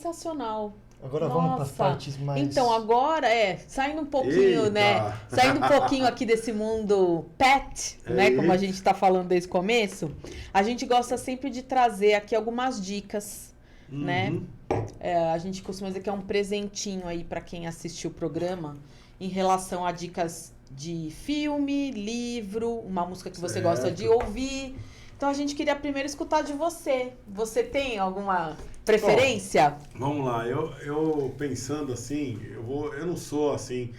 Sensacional. Agora vamos para as partes mais... Então, agora saindo um pouquinho, Eita. né? Saindo um pouquinho aqui desse mundo pet, né? Como a gente está falando desde o começo, a gente gosta sempre de trazer aqui algumas dicas, né? A gente costuma dizer que é um presentinho aí para quem assistiu o programa em relação a dicas de filme, livro, uma música que você gosta de ouvir. Então a gente queria primeiro escutar de você. Você tem alguma preferência? Vamos lá, eu pensando assim, eu não sou assim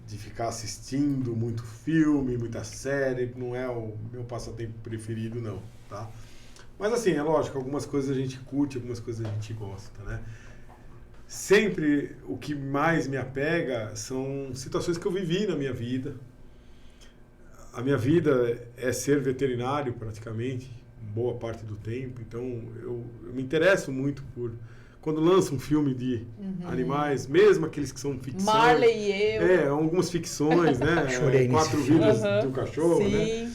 de ficar assistindo muito filme, muita série, não é o meu passatempo preferido não, tá? Mas assim, é lógico, algumas coisas a gente curte, algumas coisas a gente gosta, né? Sempre o que mais me apega são situações que eu vivi na minha vida. A minha vida é ser veterinário praticamente, boa parte do tempo, então eu me interesso muito por... Quando lança um filme de animais, mesmo aqueles que são ficções... Marley e eu. Algumas ficções, né? Chorei 4 vidas do cachorro, Sim. né?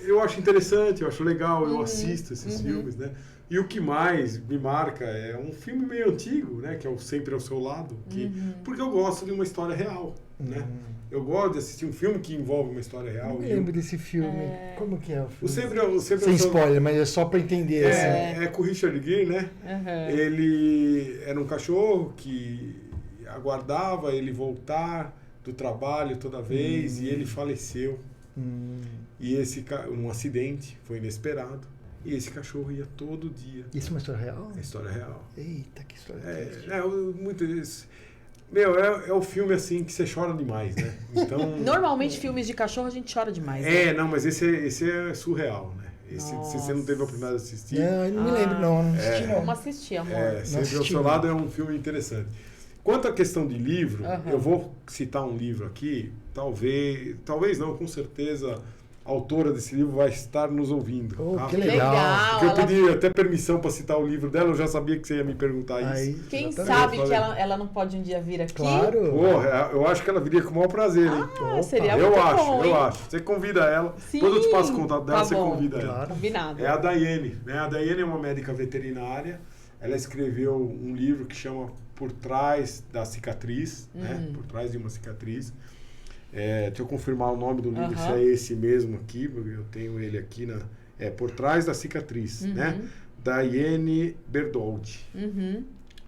Eu acho interessante, eu acho legal, eu assisto esses filmes, né? E o que mais me marca é um filme meio antigo, né? Que é o Sempre ao Seu Lado, porque eu gosto de uma história real, né? Eu gosto de assistir um filme que envolve uma história real. Eu me lembro desse filme. Como que é o filme? Sem spoiler, mas é só para entender. É com o Richard Gere, né? Ele era um cachorro que aguardava ele voltar do trabalho toda vez e ele faleceu. E um acidente foi inesperado. E esse cachorro ia todo dia. Isso é uma história real? É história real. Eita, que história muito isso. Meu, é o filme assim que você chora demais, né? Então, Normalmente filmes de cachorro a gente chora demais. Né? não, mas esse é surreal, né? Se você não teve a oportunidade de assistir. Não, eu não me lembro, não assisti, não. Vamos assistir, amor. Sempre ao Seu Lado é um filme interessante. Quanto à questão de livro, eu vou citar um livro aqui, talvez não, com certeza a autora desse livro vai estar nos ouvindo. Tá? Que legal. Porque eu pedi até permissão para citar o livro dela, eu já sabia que você ia me perguntar isso. Quem sabe que ela não pode um dia vir aqui? Claro. Porra, eu acho que ela viria com o maior prazer, hein? Seria muito bom, eu acho. Você convida ela, depois eu te passo o contato dela, você convida ela. Combinado. É a Daiane, né? A Daiane é uma médica veterinária, ela escreveu um livro que chama Por Trás da Cicatriz, né? Por Trás de uma Cicatriz. Deixa eu confirmar o nome do livro, se é esse mesmo aqui, eu tenho ele aqui, Por Trás da Cicatriz, né? Daiane Berdoldi.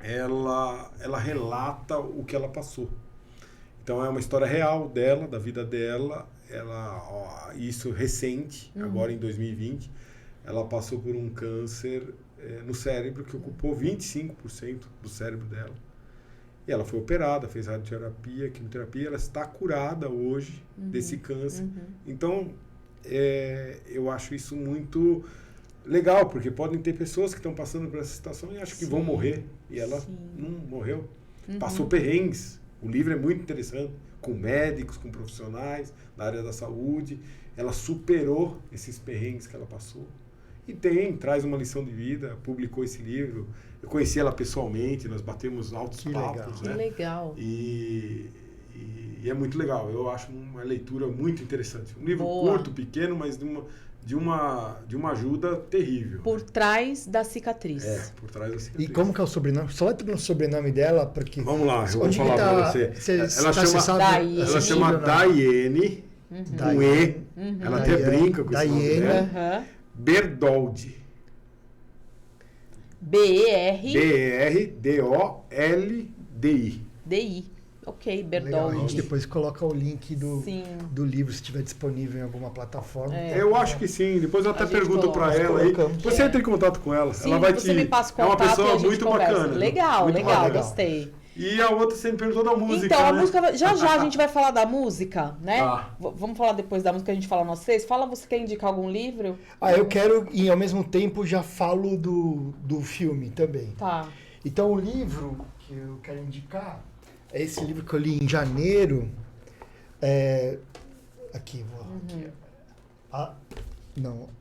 Ela relata o que ela passou. Então é uma história real dela, da vida dela, isso recente, agora em 2020, ela passou por um câncer no cérebro que ocupou 25% do cérebro dela. E ela foi operada, fez radioterapia, quimioterapia, ela está curada hoje desse câncer. Então, eu acho isso muito legal, porque podem ter pessoas que estão passando por essa situação e acham que vão morrer. E ela não morreu. Passou perrengues. O livro é muito interessante, com médicos, com profissionais da área da saúde. Ela superou esses perrengues que ela passou. E traz uma lição de vida, publicou esse livro. Eu conheci ela pessoalmente, nós batemos altos papos. Que legal. E é muito legal. Eu acho uma leitura muito interessante. Um livro curto, pequeno, mas de uma ajuda terrível. Por Trás da Cicatriz. Por Trás da Cicatriz. E como que é o sobrenome? Só entra no sobrenome dela, porque... Vamos lá, eu vou falar para você. Ela chama Daiane, com E. Ela até brinca com esse nome dela. Berdoldi. B-E-R-D-O-L-D-I. Ok, Berdoldi. A gente depois coloca o link do livro, se estiver disponível em alguma plataforma. Eu acho que sim. Depois eu até pergunto para ela aí. Você entra em contato com ela. Sim, ela vai você me passa o contato, é uma pessoa e a gente muito conversa. bacana. Legal, gostei. E a outra você me perguntou da música. Então, né? a música, já a gente vai falar da música, né? Vamos falar depois da música, a gente fala nós três. Fala, você quer indicar algum livro? Eu quero, e ao mesmo tempo já falo do filme também. Tá. Então, o livro que eu quero indicar é esse livro que eu li em janeiro.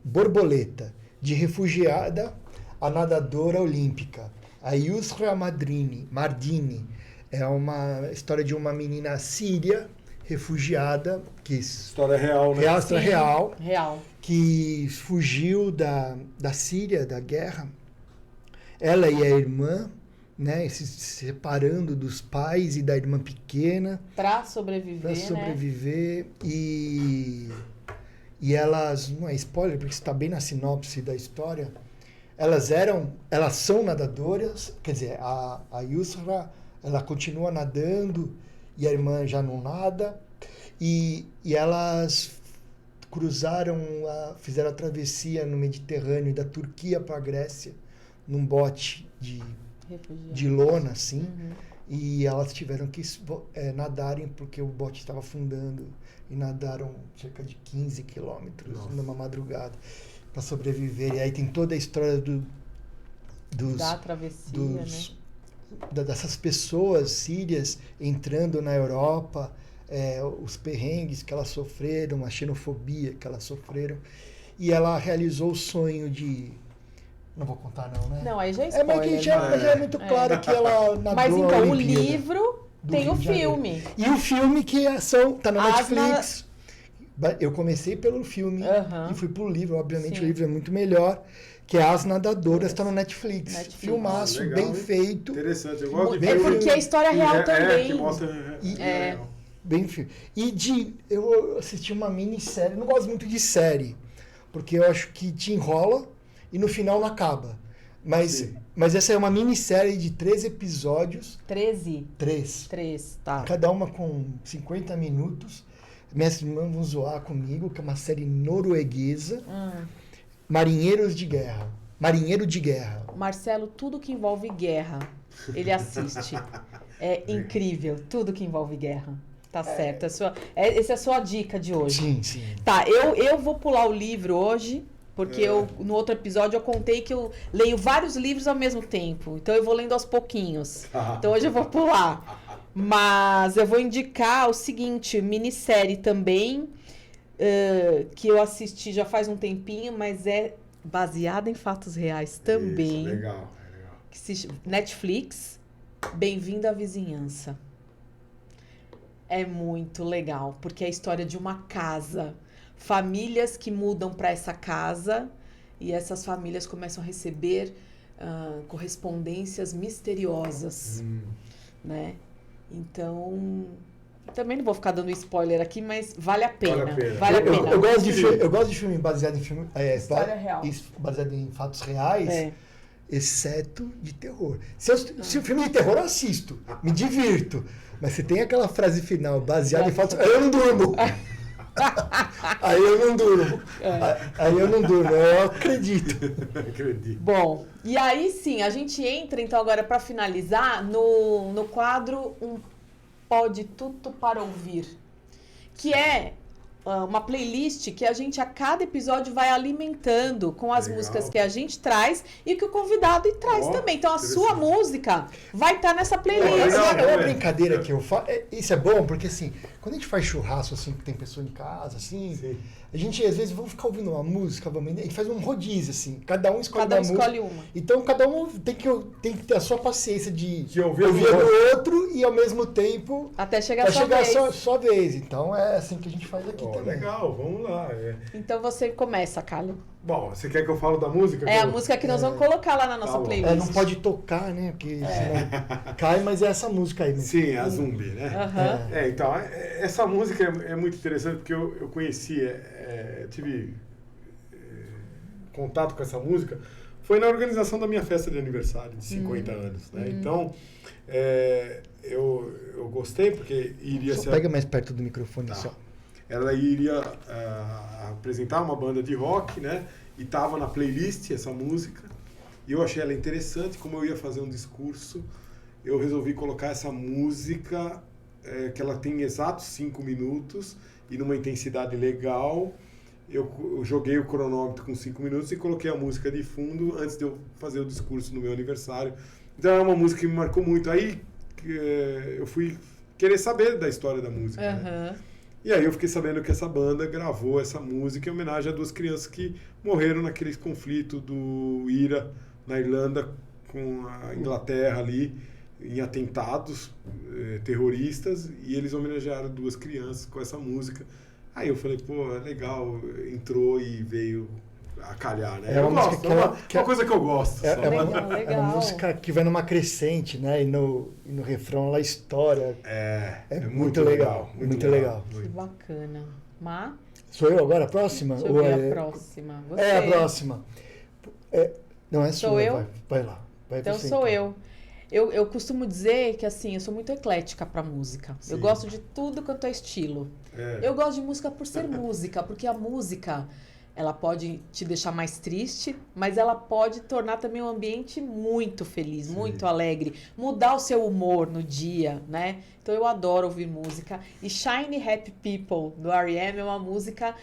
Borboleta, de refugiada a nadadora olímpica. A Yusra Mardini é uma história de uma menina síria, refugiada, história real, né? História real. Real. Que fugiu da Síria, da guerra. ela e a irmã, né, se separando dos pais e da irmã pequena Pra sobreviver, para sobreviver, e elas, não é spoiler porque está bem na sinopse da história, elas são nadadoras, quer dizer, a Yusra, ela continua nadando e a irmã já não nada, e elas fizeram a travessia no Mediterrâneo da Turquia para a Grécia num bote de lona, assim, e elas tiveram que nadarem porque o bote estava afundando, e nadaram cerca de 15 quilômetros numa madrugada para sobreviver. E aí tem toda a história da travessia, dessas pessoas sírias entrando na Europa, os perrengues que elas sofreram, a xenofobia que elas sofreram, e ela realizou o sonho de... Não vou contar não, né? Não, aí já é spoiler. Mas já é muito claro que ela nadou. Mas então, a o Olimpíada livro tem o filme. E o filme que tá na Netflix. Eu comecei pelo filme e fui pro livro. Obviamente, o livro é muito melhor. Que é As Nadadoras, tá no Netflix. Filmaço, legal, bem feito. Interessante, eu gosto de filme. Porque a história real também. Que mostra... Bem feito. Eu assisti uma minissérie, não gosto muito de série, porque eu acho que te enrola e no final não acaba. Mas essa é uma minissérie de 13 episódios. 13? 3, tá. Cada uma com 50 minutos. Minhas irmãs vão zoar comigo, que é uma série norueguesa. Marinheiro de Guerra. Marcelo, tudo que envolve guerra, ele assiste. É incrível, tudo que envolve guerra. Tá certo. Essa é a sua dica de hoje. Sim. Tá, eu vou pular o livro hoje, porque no outro episódio eu contei que eu leio vários livros ao mesmo tempo. Então eu vou lendo aos pouquinhos. Então hoje eu vou pular. Mas eu vou indicar o seguinte, minissérie também, que eu assisti já faz um tempinho, mas é baseada em fatos reais também. Isso, legal. Netflix, Bem-vindo à Vizinhança. É muito legal, porque é a história de uma casa. Famílias que mudam para essa casa e essas famílias começam a receber correspondências misteriosas, né? Então, também não vou ficar dando spoiler aqui, mas vale a pena. Eu gosto de filme baseado em história real, baseado em fatos reais, exceto de terror. Se o filme de terror eu assisto, me divirto. Mas se tem aquela frase final baseada em fatos... Eu não durmo. Aí eu não durmo. Eu acredito. Bom, e aí sim, a gente entra então agora para finalizar no quadro Pode Tudo para Ouvir, que é uma playlist que a gente a cada episódio vai alimentando com as músicas que a gente traz e que o convidado traz também. Então a sua música vai estar nessa playlist. É uma brincadeira que eu faço. Isso é bom porque assim, quando a gente faz churrasco assim, que tem pessoa em casa, assim, a gente às vezes vamos ficar ouvindo uma música, e faz um rodízio assim, cada um escolhe uma. Então cada um tem que ter a sua paciência de ouvir do outro e ao mesmo tempo até chegar a sua vez. Então é assim que a gente faz aqui também. Legal, vamos lá. Então você começa, Carlos. Bom, você quer que eu fale da música? A música que nós vamos colocar lá na nossa playlist. Não pode tocar, né? Porque senão cai, mas é essa música aí. Sim, a Zumbi, né? Então, essa música é muito interessante porque eu conheci, tive contato com essa música, foi na organização da minha festa de aniversário de 50 anos, né? Então, eu gostei porque iria ser... Pega mais perto do microfone, só. Ela iria apresentar uma banda de rock, né? E tava na playlist essa música. E eu achei ela interessante. Como eu ia fazer um discurso, eu resolvi colocar essa música, que ela tem exatos 5 minutos e numa intensidade legal. Eu joguei o cronômetro com 5 minutos e coloquei a música de fundo antes de eu fazer o discurso no meu aniversário. Então é uma música que me marcou muito. Aí eu fui querer saber da história da música, né? E aí eu fiquei sabendo que essa banda gravou essa música em homenagem a 2 crianças que morreram naquele conflito do IRA na Irlanda com a Inglaterra ali, em atentados terroristas, e eles homenagearam 2 crianças com essa música. Aí eu falei, pô, é legal, entrou e veio a calhar, né? É uma música gosto, uma coisa que eu gosto. É legal. uma música que vai numa crescente, né? E no refrão ela estoura. É muito legal. Muito legal. Que bacana. Má? Sou eu agora a próxima? Deixa eu ver a próxima. Você. É a próxima. Não é sua, eu? Vai lá. Então sou eu. Eu costumo dizer que assim, eu sou muito eclética pra música. Sim. Eu gosto de tudo quanto é estilo. Eu gosto de música por ser música, porque a música, ela pode te deixar mais triste, mas ela pode tornar também um ambiente muito feliz, muito alegre, mudar o seu humor no dia, né? Então eu adoro ouvir música. E Shiny Happy People, do R.E.M., é uma música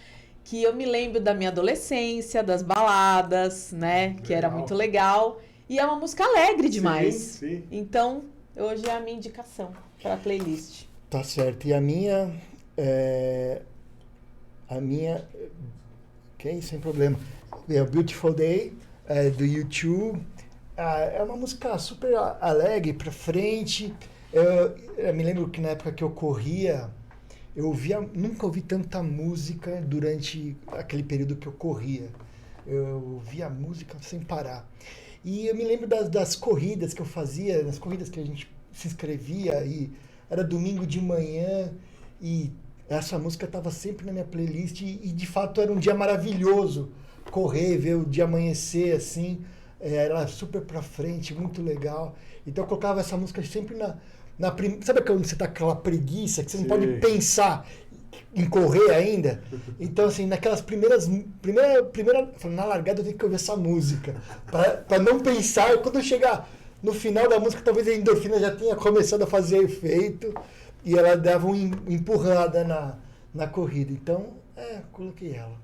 que eu me lembro da minha adolescência, das baladas, né? Que era muito legal. E é uma música alegre demais. Sim. Então, hoje é a minha indicação para a playlist. Tá certo. E a minha... Ok, sem problema. É o Beautiful Day, do U2. É uma música super alegre, pra frente. Eu me lembro que na época que eu corria, nunca ouvi tanta música durante aquele período que eu corria. Eu ouvia música sem parar. E eu me lembro das corridas que eu fazia, das corridas que a gente se inscrevia, e era domingo de manhã, e essa música estava sempre na minha playlist, e de fato era um dia maravilhoso correr, ver o dia amanhecer assim, era super pra frente, muito legal. Então eu colocava essa música sempre sabe quando você tá com aquela preguiça, que você não pode pensar em correr ainda? Então, assim, naquelas primeira, na largada eu tenho que ouvir essa música, para não pensar, quando eu chegar no final da música, talvez a endorfina já tenha começado a fazer efeito, e ela dava uma empurrada na corrida. Então, coloquei ela